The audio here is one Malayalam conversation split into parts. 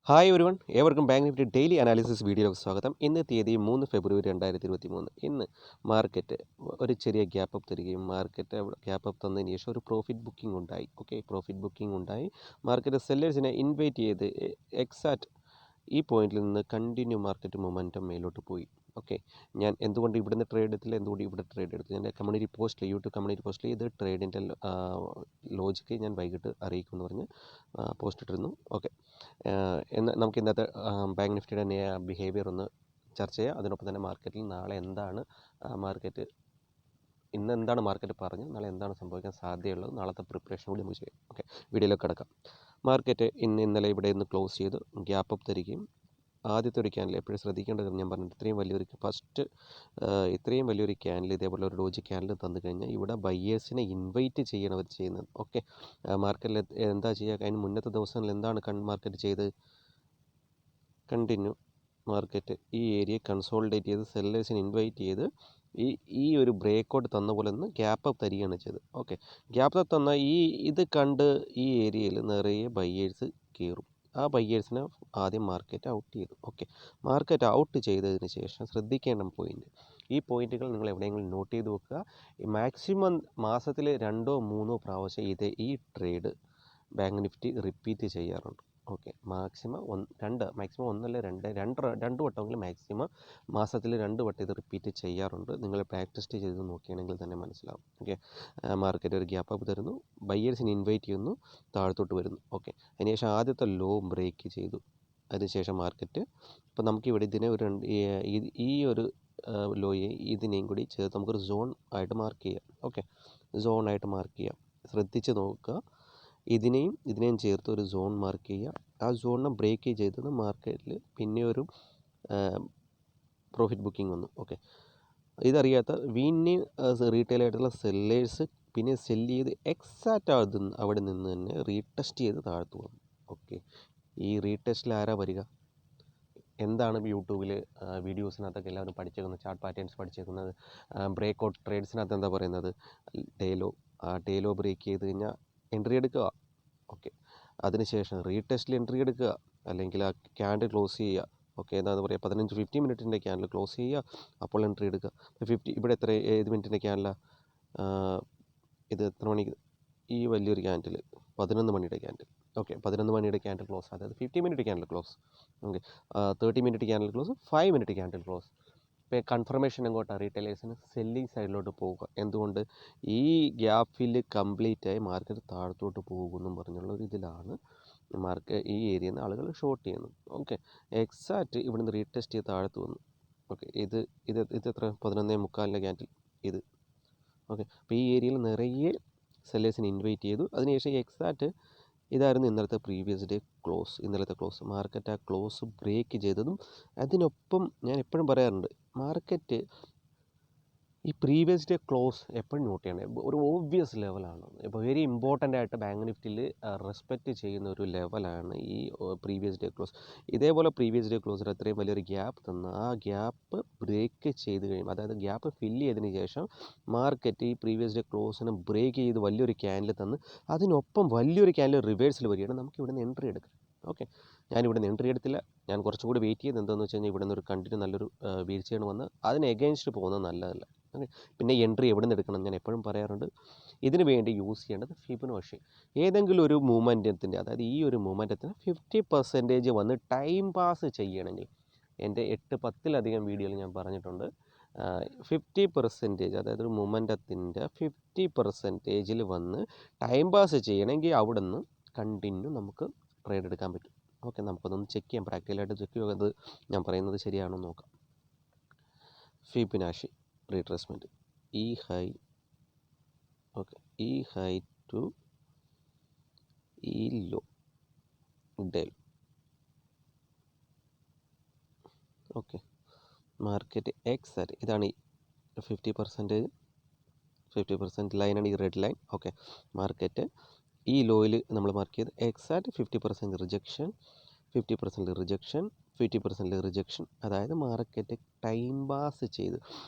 ഹായ് എവരിവൺ, ഏവർക്കും ബാങ്ക് നിഫ്റ്റി ഡെയിലി അനാലിസിസ് വീഡിയോയിലേക്ക് സ്വാഗതം. ഇന്ന് തീയതി 3 ഫെബ്രുവരി 2023. ഇന്ന് മാർക്കറ്റ് ഒരു ചെറിയ ഗ്യാപ്പ് അപ്പ് തരികയും മാർക്കറ്റ് ഗ്യാപ്പ് അപ്പ് തന്നതിന് ശേഷം ഒരു പ്രോഫിറ്റ് ബുക്കിംഗ് ഉണ്ടായി. പ്രോഫിറ്റ് ബുക്കിംഗ് ഉണ്ടായി. മാർക്കറ്റ് സെല്ലേഴ്സിനെ ഇൻവൈറ്റ് ചെയ്ത് എക്സാക്റ്റ് ഈ പോയിന്റിൽ നിന്ന് കണ്ടിന്യൂ മാർക്കറ്റ് മൊമെൻറ്റം മേലോട്ട് പോയി. ഞാൻ എന്തുകൊണ്ട് ഇവിടുന്ന് ട്രേഡ് എടുത്തില്ല, എന്തുകൊണ്ട് ഇവിടെ ട്രേഡ് എടുത്തു, ഞാൻ കമ്മ്യൂണിറ്റി പോസ്റ്റിൽ യൂട്യൂബ് കമ്മ്യൂണിറ്റി പോസ്റ്റിൽ ഇത് ട്രേഡിൻ്റെ ലോജിക്ക് ഞാൻ വൈകിട്ട് അറിയിക്കുമെന്ന് പറഞ്ഞ് പോസ്റ്റ് ഇട്ടിരുന്നു. എന്നാൽ നമുക്ക് ഇന്നത്തെ ബാങ്ക് നിഫ്റ്റിയുടെ ബിഹേവിയർ ഒന്ന് ചർച്ച ചെയ്യാം. അതിനൊപ്പം തന്നെ മാർക്കറ്റിൽ നാളെ എന്താണ് ഇന്ന് എന്താണ് മാർക്കറ്റ് പറഞ്ഞ് നാളെ എന്താണ് സംഭവിക്കാൻ സാധ്യതയുള്ളത്, നാളത്തെ പ്രിപ്പറേഷൻ കൂടി നമുക്ക് ചെയ്യാം. വീഡിയോയിലേക്ക് കിടക്കാം. മാർക്കറ്റ് ഇന്നലെ ഇവിടെ നിന്ന് ക്ലോസ് ചെയ്ത് ഗ്യാപ്പ് അപ്പ് തരികയും ആദ്യത്തെ ഒരു ക്യാൻഡിൽ എപ്പോഴും ശ്രദ്ധിക്കേണ്ടത് ഞാൻ പറഞ്ഞിട്ട് ഇത്രയും വലിയൊരു ക്യാൻഡിൽ ഇതേപോലെ ഒരു ഡോജി ക്യാൻഡിൽ തന്നു കഴിഞ്ഞാൽ ഇവിടെ ബയ്യേഴ്സിനെ ഇൻവൈറ്റ് ചെയ്യണം അവർ ചെയ്യുന്നത്. മാർക്കറ്റിൽ എന്താ ചെയ്യുക, അതിന് മുന്നത്തെ ദിവസങ്ങളിൽ എന്താണ് മാർക്കറ്റ് ചെയ്ത് കണ്ടിന്യൂ മാർക്കറ്റ് ഈ ഏരിയ കൺസോളിഡേറ്റ് ചെയ്ത് സെല്ലേഴ്സിനെ ഇൻവൈറ്റ് ചെയ്ത് ഈ ഒരു ബ്രേക്ക് ഔട്ട് തന്ന പോലെ ഒന്ന് ഗ്യാപ്പ് അപ്പ് തരികയാണ് ചെയ്തത്. ഗ്യാപ്പ് അപ്പ് തന്ന ഇത് കണ്ട് ഈ ഏരിയയിൽ നിറയെ ബയ്യേഴ്സ് കയറും. ആ ബയ്യേഴ്സിനെ ആദ്യം മാർക്കറ്റ് ഔട്ട് ചെയ്തു. മാർക്കറ്റ് ഔട്ട് ചെയ്തതിന് ശേഷം ശ്രദ്ധിക്കേണ്ട പോയിന്റ്, ഈ പോയിന്റുകൾ നിങ്ങൾ എവിടെയെങ്കിലും നോട്ട് ചെയ്ത് വെക്കുക. മാക്സിമം മാസത്തിൽ 2-3 പ്രാവശ്യം ഈ ട്രേഡ് ബാങ്ക് നിഫ്റ്റി റിപ്പീറ്റ് ചെയ്യാറുണ്ട്. മാക്സിമം ഒന്നല്ല രണ്ട് വട്ടമെങ്കിലും മാക്സിമം മാസത്തിൽ 2 വട്ടം ഇത് റിപ്പീറ്റ് ചെയ്യാറുണ്ട്. നിങ്ങൾ പ്രാക്ടീസ് ചെയ്ത് നോക്കുകയാണെങ്കിൽ തന്നെ മനസ്സിലാവും. മാർക്കറ്റ് ഒരു ഗ്യാപ്പ് അപ്പ് തരുന്നു, ബയ്യേഴ്സിനെ ഇൻവൈറ്റ് ചെയ്യുന്നു, താഴത്തോട്ട് വരുന്നു. അതിനുശേഷം ആദ്യത്തെ ലോ ബ്രേക്ക് ചെയ്തു. അതിനുശേഷം മാർക്കറ്റ് ഇപ്പോൾ നമുക്കിവിടെ ഇതിനെ ഈ ഒരു ലോയെ ഇതിനെയും കൂടി ചേർത്ത് നമുക്കൊരു സോൺ ആയിട്ട് മാർക്ക് ചെയ്യാം. സോൺ ആയിട്ട് മാർക്ക് ചെയ്യാം. ശ്രദ്ധിച്ച് നോക്കുക. ഇതിനെയും ചേർത്ത് ഒരു സോൺ മാർക്ക് ചെയ്യുക. ആ സോണിനെ ബ്രേക്ക് ചെയ്തത് മാർക്കറ്റിൽ പിന്നെ ഒരു പ്രോഫിറ്റ് ബുക്കിംഗ് വന്നു. ഇതറിയാത്ത റീറ്റെയിൽ ആയിട്ടുള്ള സെല്ലേഴ്സ് പിന്നെ സെല്ല് ചെയ്ത് എക്സാക്റ്റ് അവിടെ നിന്ന് തന്നെ റീടെസ്റ്റ് ചെയ്ത് താഴ്ത്തു വന്നു. ഈ റീടെസ്റ്റിൽ ആരാ വരിക? എന്താണ് യൂട്യൂബിൽ വീഡിയോസിനകത്തൊക്കെ എല്ലാവരും പഠിച്ചേക്കുന്നത്, ചാർട്ട് പാറ്റേൺസ് പഠിച്ചേക്കുന്നത്, ബ്രേക്ക് ഔട്ട് ട്രേഡ്സിനകത്ത് എന്താ പറയുന്നത്? ഡേലോ ബ്രേക്ക് ചെയ്ത് കഴിഞ്ഞാൽ എൻട്രി എടുക്കുക. അതിനുശേഷം റീടെസ്റ്റിൽ എൻട്രി എടുക്കുക, അല്ലെങ്കിൽ ആ ക്യാൻഡിൽ ക്ലോസ് ചെയ്യുക. എന്താണെന്ന് പറയുക, 15-50 മിനിറ്റിൻ്റെ ക്യാൻഡിൽ ക്ലോസ് ചെയ്യുക, അപ്പോൾ എൻട്രി എടുക്കുക. ഇവിടെ ഏത് മിനിറ്റിൻ്റെ ക്യാൻഡിലാണ്? ഇത് എത്ര മണിക്ക്? ഈ വലിയൊരു ക്യാൻഡിൽ 11 മണിയുടെ ക്യാൻഡിൽ. 11 മണിയുടെ ക്യാൻഡിൽ ക്ലോസ്, അതായത് 50 minute candle close. 30 minute candle close, 5 minute candle close. ഇപ്പോൾ കൺഫർമേഷൻ എങ്ങോട്ടാണ്? റീറ്റെയിലേഴ്സിന് സെല്ലിങ് സൈഡിലോട്ട് പോവുക. എന്തുകൊണ്ട്? ഈ ഗ്യാപ്പിൽ കംപ്ലീറ്റായി മാർക്കറ്റ് താഴത്തോട്ട് പോകുമെന്നും പറഞ്ഞുള്ള ഒരു ഇതിലാണ് ഈ ഏരിയയിൽ നിന്ന് ആളുകൾ ഷോർട്ട് ചെയ്യുന്നത്. എക്സാക്റ്റ് ഇവിടുന്ന് റീടെസ്റ്റ് ചെയ്ത് താഴത്ത് വന്നു. ഇത് എത്ര? 11:45 ക്യാൻഡിൽ ഇത്. അപ്പോൾ ഈ ഏരിയയിൽ നിറയെ സെല്ലേഴ്സിനെ ഇൻവൈറ്റ് ചെയ്തു. അതിനുശേഷം എക്സാക്റ്റ് ഇതായിരുന്നു ഇന്നലത്തെ ക്ലോസ്. മാർക്കറ്റ് ആ ക്ലോസ് ബ്രേക്ക് ചെയ്തതും അതിനൊപ്പം ഞാൻ എപ്പോഴും പറയാറുണ്ട്, മാർക്കറ്റ് ഈ പ്രീവിയസ് ഡേ ക്ലോസ് എപ്പോഴും നോട്ട് ചെയ്യണം. ഒരു ഓബ്വിയസ് ലെവലാണ്. ഇപ്പോൾ വെരി ഇമ്പോർട്ടൻ്റ് ആയിട്ട് ബാങ്ക് നിഫ്റ്റിയിൽ റെസ്പെക്റ്റ് ചെയ്യുന്ന ഒരു ലെവലാണ് ഈ പ്രീവിയസ് ഡേ ക്ലോസ്. ഇതേപോലെ പ്രീവിയസ് ഡേ ക്ലോസിൽ അത്രയും വലിയൊരു ഗ്യാപ്പ് തന്ന് ആ ഗ്യാപ്പ് ബ്രേക്ക് ചെയ്ത് കഴിയുമ്പോൾ, അതായത് ഗ്യാപ്പ് ഫില്ല് ചെയ്തതിന് ശേഷം മാർക്കറ്റ് ഈ പ്രീവിയസ് ഡേ ക്ലോസിന് ബ്രേക്ക് ചെയ്ത് വലിയൊരു ക്യാൻഡിൽ തന്ന് അതിനൊപ്പം വലിയൊരു ക്യാൻഡിൽ റിവേഴ്സിൽ വരികയാണ്. നമുക്ക് ഇവിടെ നിന്ന് എൻട്രി എടുക്കാം. ഞാനിവിടെ നിന്ന് എൻട്രി എടുത്തില്ല. ഞാൻ കുറച്ചും കൂടി വെയിറ്റ് ചെയ്ത്. എന്താണെന്ന് വെച്ച് കഴിഞ്ഞാൽ ഇവിടെ നിന്ന് ഒരു കണ്ടിന്യൂ നല്ലൊരു വീഴ്ചയാണ് വന്ന് അതിന് എഗെയിൻസ്റ്റ് പോകുന്നത് നല്ലതല്ല. പിന്നെ എൻട്രി എവിടെ നിന്ന് എടുക്കണം? ഞാൻ എപ്പോഴും പറയാറുണ്ട്, ഇതിനു വേണ്ടി യൂസ് ചെയ്യേണ്ടത് ഫിബൊനാച്ചി. ഏതെങ്കിലും ഒരു മൂവ്മെൻറ്റത്തിൻ്റെ, അതായത് ഈ ഒരു മൂവ്മെൻറ്റത്തിന് 50% വന്ന് ടൈം പാസ് ചെയ്യണമെങ്കിൽ, എൻ്റെ 8-10 വീഡിയോയിൽ ഞാൻ പറഞ്ഞിട്ടുണ്ട്, 50%, അതായത് ഒരു മൂവ്മെൻറ്റത്തിൻ്റെ 50% വന്ന് ടൈം പാസ് ചെയ്യണമെങ്കിൽ അവിടെ നിന്ന് കണ്ടിന്യൂ നമുക്ക് ട്രേഡ് എടുക്കാൻ പറ്റും. നമുക്കതൊന്ന് ചെക്ക് ചെയ്യാം, പ്രാക്ടിക്കലായിട്ട് ചെക്ക് ചെയ്യുന്നത് ഞാൻ പറയുന്നത് ശരിയാണോ നോക്കാം. ഫിബൊനാച്ചി റീട്രേസ്മെൻറ്റ്, ഈ ഹൈ ടു ഈ ലോ ഡെൽ. മാർക്കറ്റ് എക്സാക്റ്റ് ഇതാണ് 50% ലൈനാണ് ഈ റെഡ് ലൈൻ. മാർക്കറ്റ് ഈ ലോയിൽ നമ്മൾ മാർക്ക് ചെയ്ത് എക്സാക്റ്റ് 50% റിജക്ഷൻ, 50% റിജക്ഷൻ, 50% റിജക്ഷൻ, അതായത് മാർക്കറ്റ് ടൈം പാസ് ചെയ്ത്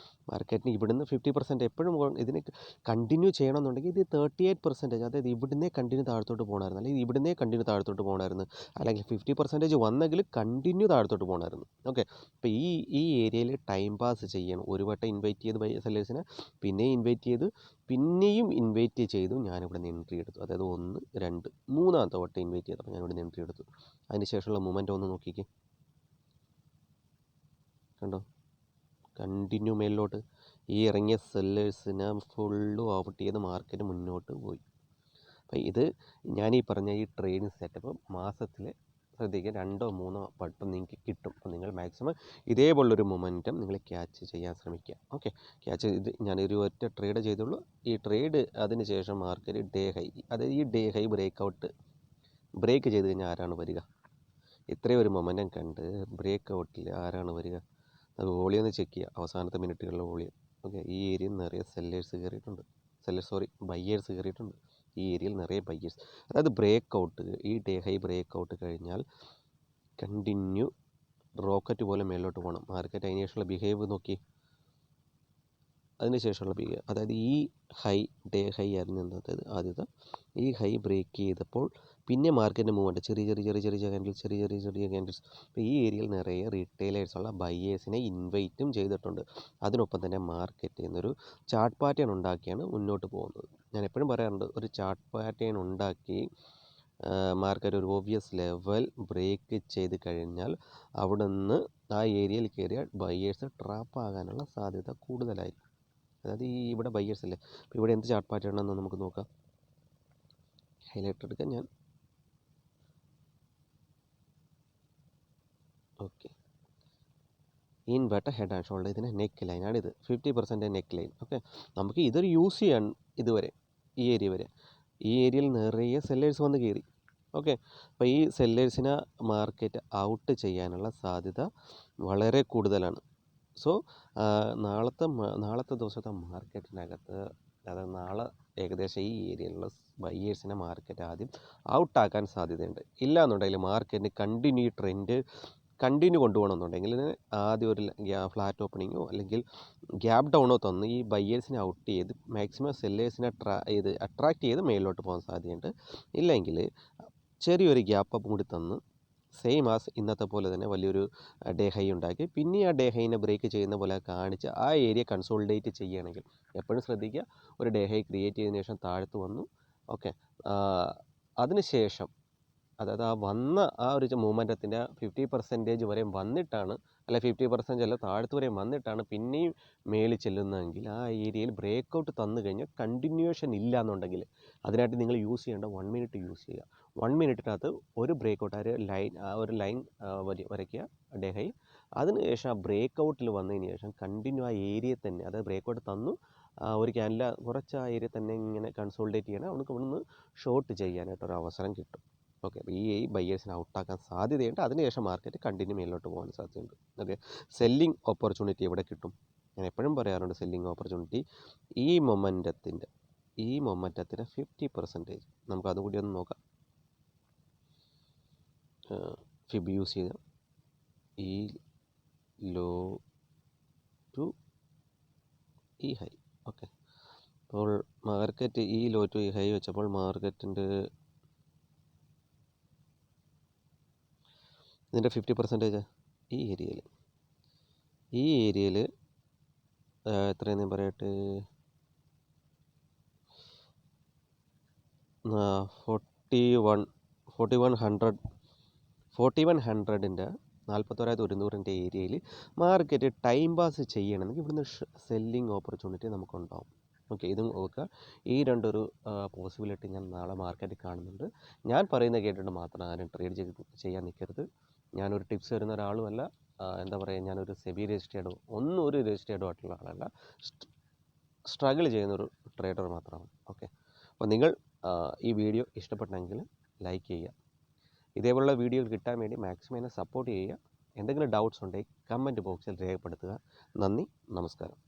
മാർക്കറ്റിന് ഇവിടുന്ന് 50% എപ്പോഴും ഇതിനെ കണ്ടിന്യൂ ചെയ്യണമെന്നുണ്ടെങ്കിൽ ഇത് 38%, അതായത് ഇവിടുന്നേ കണ്ടിന്യൂ താഴത്തോട്ട് പോകണമായിരുന്നു, അല്ലെങ്കിൽ ഇവിടുന്നേ കണ്ടിന്യൂ താഴത്തോട്ട് പോകണമായിരുന്നു, അല്ലെങ്കിൽ 50% വന്നെങ്കിൽ കണ്ടിന്യൂ താഴത്തോട്ട് പോകണമായിരുന്നു. ഓക്കെ, അപ്പോൾ ഈ ഏരിയയിൽ ടൈം പാസ് ചെയ്യണം. ഒരു വട്ടം ഇൻവൈറ്റ് ചെയ്ത് സെല്ലേഴ്സിനെ, പിന്നെയും ഇൻവൈറ്റ് ചെയ്ത്, പിന്നെയും ഇൻവൈറ്റ് ചെയ്തു, ഞാനിവിടെ നിന്ന് എൻട്രി എടുത്തു. അതായത് 1, 2, 3 വട്ടം ഇൻവൈറ്റ് ചെയ്തപ്പോൾ ഞാനിവിടെ നിന്ന് എൻട്രി എടുത്തു. അതിനുശേഷമുള്ള മൂവ്മെൻറ്റ് ഒന്ന് നോക്കിക്കേ, കണ്ടോ, കണ്ടിന്യൂ മേലിലോട്ട്. ഈ ഇറങ്ങിയ സെല്ലേഴ്സിനെ ഫുള്ളും ഔട്ട് ചെയ്ത് മാർക്കറ്റ് മുന്നോട്ട് പോയി. അപ്പം ഇത് ഞാനീ പറഞ്ഞ ഈ ട്രേഡിങ് സെറ്റപ്പ് മാസത്തിൽ ശ്രദ്ധിക്കുക, 2 or 3 വട്ടം നിങ്ങൾക്ക് കിട്ടും. അപ്പം നിങ്ങൾ മാക്സിമം ഇതേപോലുള്ളൊരു മൊമെൻറ്റം നിങ്ങൾ ക്യാച്ച് ചെയ്യാൻ ശ്രമിക്കുക. ഓക്കെ, ക്യാച്ച് ഇത് ഞാനൊരു ഒറ്റ ട്രേഡ് ചെയ്തുള്ളൂ. ഈ ട്രേഡ് അതിന് ശേഷം മാർക്കറ്റ് ഡേ ഹൈ, അതായത് ഈ ഡേ ഹൈ ബ്രേക്ക് ചെയ്ത് കഴിഞ്ഞാൽ ആരാണ് വരിക? ഇത്രയും ഒരു മൊമെൻറ്റം കണ്ട് ബ്രേക്ക് ഔട്ടിൽ ആരാണ് വരിക? അത് വോളിയം ഒന്ന് ചെക്ക് ചെയ്യുക, അവസാനത്തെ മിനിറ്റുകളിലെ വോളിയം. ഓക്കെ, ഈ ഏരിയയിൽ നിറയെ ബയ്യേഴ്സ് കയറിയിട്ടുണ്ട്. ഈ ഏരിയയിൽ നിറയെ ബയ്യേഴ്സ്, അതായത് ബ്രേക്ക് ഔട്ട്, ഈ ഡേ ഹൈ ബ്രേക്ക് ഔട്ട് കഴിഞ്ഞാൽ കണ്ടിന്യൂ റോക്കറ്റ് പോലെ മേലോട്ട് പോകണം മാർക്കറ്റ്. അതിന് ശേഷമുള്ള ബിഹേവ് നോക്കി, അതിനുശേഷമുള്ള ബിഹേവ്, അതായത് ഈ ഹൈ ഡേ ഹൈ ആയിരുന്നു ഇന്നത്തേത് ആദ്യത്തെ. ഈ ഹൈ ബ്രേക്ക് ചെയ്തപ്പോൾ പിന്നെ മാർക്കറ്റിൻ്റെ മൂവ്മെൻറ്റ് ചെറിയ ക്യാൻഡിൽസ്. അപ്പോൾ ഈ ഏരിയയിൽ നിറയെ റീറ്റെയിലേഴ്സുള്ള ബയ്യേഴ്സിനെ ഇൻവൈറ്റും ചെയ്തിട്ടുണ്ട്. അതിനൊപ്പം തന്നെ മാർക്കറ്റിൽ നിന്നൊരു ചാർട്ട് പാറ്റേൺ ഉണ്ടാക്കിയാണ് മുന്നോട്ട് പോകുന്നത്. ഞാൻ എപ്പോഴും പറയാറുണ്ട്, ഒരു ചാർട്ട് പാറ്റേൺ ഉണ്ടാക്കി മാർക്കറ്റ് ഒരു ഓബ്വിയസ് ലെവൽ ബ്രേക്ക് ചെയ്ത് കഴിഞ്ഞാൽ അവിടെ നിന്ന് ആ ഏരിയയിൽ കയറിയാൽ ബയ്യേഴ്സ് ട്രാപ്പ് ആകാനുള്ള സാധ്യത കൂടുതലായിരിക്കും. അതായത് ഇവിടെ ബയ്യേഴ്സ് അല്ലേ. അപ്പോൾ ഇവിടെ എന്ത് ചാർട്ട് പാറ്റേൺ ആണെന്ന് നമുക്ക് നോക്കാം. ഹൈലൈറ്റ് എടുക്കാം ഞാൻ. Okay, inverter head and shoulder, ഇതിന് നെക്ക് ലൈനാണ് ഇത്, 50% നെക്ക് ലൈൻ. ഓക്കെ, നമുക്ക് ഇതൊരു യൂസ് ചെയ്യാൻ ഇതുവരെ ഈ ഏരിയ വരെ. ഈ ഏരിയയിൽ നിറയെ സെല്ലേഴ്സ് വന്ന് കയറി. ഓക്കെ, അപ്പോൾ ഈ സെല്ലേഴ്സിനെ മാർക്കറ്റ് ഔട്ട് ചെയ്യാനുള്ള സാധ്യത വളരെ കൂടുതലാണ്. സോ നാളത്തെ ദിവസത്തെ മാർക്കറ്റിനകത്ത്, അതായത് നാളെ ഏകദേശം ഈ ഏരിയയിലുള്ള ബയ്യേഴ്സിനെ മാർക്കറ്റ് ആദ്യം ഔട്ടാക്കാൻ സാധ്യതയുണ്ട്. ഇല്ല എന്നുണ്ടെങ്കിൽ മാർക്കറ്റിന് കണ്ടിന്യൂ കൊണ്ടുപോകണമെന്നുണ്ടെങ്കിൽ ആദ്യം ഒരു ഫ്ലാറ്റ് ഓപ്പണിങ്ങോ അല്ലെങ്കിൽ ഗ്യാപ്പ് ഡൗണോ തന്ന് ഈ ബയ്യേഴ്സിനെ ഔട്ട് ചെയ്ത് മാക്സിമം സെല്ലേഴ്സിനെ അട്രാക്റ്റ് ചെയ്ത് മേലിലോട്ട് പോകാൻ സാധ്യതയുണ്ട്. ഇല്ലെങ്കിൽ ചെറിയൊരു ഗ്യാപ്പ് അപ്പ് കൂടി തന്ന് സെയിം ആസ് ഇന്നത്തെ പോലെ തന്നെ വലിയൊരു ഡേ ഹൈ ഉണ്ടാക്കി പിന്നെ ആ ഡേ ഹൈനെ ബ്രേക്ക് ചെയ്യുന്ന പോലെ കാണിച്ച് ആ ഏരിയ കൺസോളിഡേറ്റ് ചെയ്യുകയാണെങ്കിൽ, എപ്പോഴും ശ്രദ്ധിക്കുക, ഒരു ഡേ ഹൈ ക്രിയേറ്റ് ചെയ്തതിന് ശേഷം താഴത്ത് വന്നു. ഓക്കെ, അതിനുശേഷം അതായത് ആ ഒരു മൂവ്മെൻറ്റത്തിൻ്റെ 50% വരെ വന്നിട്ടാണ്, അല്ല 50% അല്ല താഴത്ത് വരെ വന്നിട്ടാണ് പിന്നെയും മേളിൽ ചെല്ലുന്നതെങ്കിൽ ആ ഏരിയയിൽ ബ്രേക്ക് ഔട്ട് തന്നു കഴിഞ്ഞാൽ കണ്ടിന്യൂവേഷൻ ഇല്ല എന്നുണ്ടെങ്കിൽ അതിനായിട്ട് നിങ്ങൾ യൂസ് ചെയ്യേണ്ട 1 മിനിറ്റ് യൂസ് ചെയ്യുക. 1 മിനിറ്റിനകത്ത് ഒരു ബ്രേക്ക് ഔട്ട് ഒരു ലൈൻ വരയ്ക്കുക ഡേ ഹൈ. അതിനുശേഷം ആ ബ്രേക്ക് ഔട്ടിൽ വന്നതിന് ശേഷം കണ്ടിന്യൂ ആ ഏരിയ തന്നെ, അതായത് ബ്രേക്ക് ഔട്ട് തന്നു ഒരു ക്യാൻഡിൽ കുറച്ച് ആ ഏരിയ തന്നെ ഇങ്ങനെ കൺസോൾഡേറ്റ് ചെയ്യണം. അവർക്ക് ഇവിടുന്ന് ഷോർട്ട് ചെയ്യാനായിട്ടൊരു അവസരം കിട്ടും. ഓക്കെ, ഈ ബയ്യേഴ്സിനെ ഔട്ടാക്കാൻ സാധ്യതയുണ്ട്. അതിനുശേഷം മാർക്കറ്റ് കണ്ടിന്യൂ മേലോട്ട് പോകാൻ സാധ്യതയുണ്ട്. ഓക്കെ, സെല്ലിംഗ് ഓപ്പർച്യൂണിറ്റി എവിടെ കിട്ടും? ഞാൻ എപ്പോഴും പറയാറുണ്ട്, സെല്ലിംഗ് ഓപ്പർച്യൂണിറ്റി ഈ മൊമെൻറ്റത്തിന് 50%. നമുക്ക് അതുകൂടി ഒന്ന് നോക്കാം. ഫിബ് യൂസ് ചെയ്ത ഈ ലോ ടു ഈ ഹൈ. ഓക്കെ, അപ്പോൾ മാർക്കറ്റ് ഈ ലോ ടു ഈ ഹൈ വെച്ചപ്പോൾ മാർക്കറ്റിൻ്റെ ഇതിൻ്റെ 50% ഈ ഏരിയയിൽ എത്രയെന്ന് ഞാൻ പറയട്ടെ, 4100ൻ്റെ 41,100ൻ്റെ ഏരിയയിൽ മാർക്കറ്റ് ടൈം പാസ് ചെയ്യണമെങ്കിൽ ഇവിടുന്ന് സെല്ലിംഗ് ഓപ്പർച്യൂണിറ്റി നമുക്കുണ്ടാവും. ഓക്കെ, ഇതും നോക്കുക. ഈ രണ്ടൊരു പോസിബിലിറ്റി ഞാൻ നാളെ മാർക്കറ്റിൽ കാണുന്നുണ്ട്. ഞാൻ പറയുന്നത് കേട്ടിട്ട് മാത്രം ആരും ട്രേഡ് ചെയ്യാൻ നിൽക്കരുത്. ഞാനൊരു ടിപ്സ് തരുന്ന ഒരാളുമല്ല, എന്താ പറയുക, ഞാനൊരു സെബി രജിസ്റ്റേർഡോ ഒരു രജിസ്റ്റേർഡോ ആയിട്ടുള്ള ആളല്ല, സ്ട്രഗിൾ ചെയ്യുന്നൊരു ട്രേഡർ മാത്രമാണ്. ഓക്കെ, അപ്പോൾ നിങ്ങൾ ഈ വീഡിയോ ഇഷ്ടപ്പെട്ടെങ്കിൽ ലൈക്ക് ചെയ്യുക. ഇതേപോലുള്ള വീഡിയോകൾ കിട്ടാൻ വേണ്ടി മാക്സിമം എന്നെ സപ്പോർട്ട് ചെയ്യുക. എന്തെങ്കിലും ഡൗട്ട്സ് ഉണ്ടെങ്കിൽ കമൻറ്റ് ബോക്സിൽ രേഖപ്പെടുത്തുക. നന്ദി, നമസ്കാരം.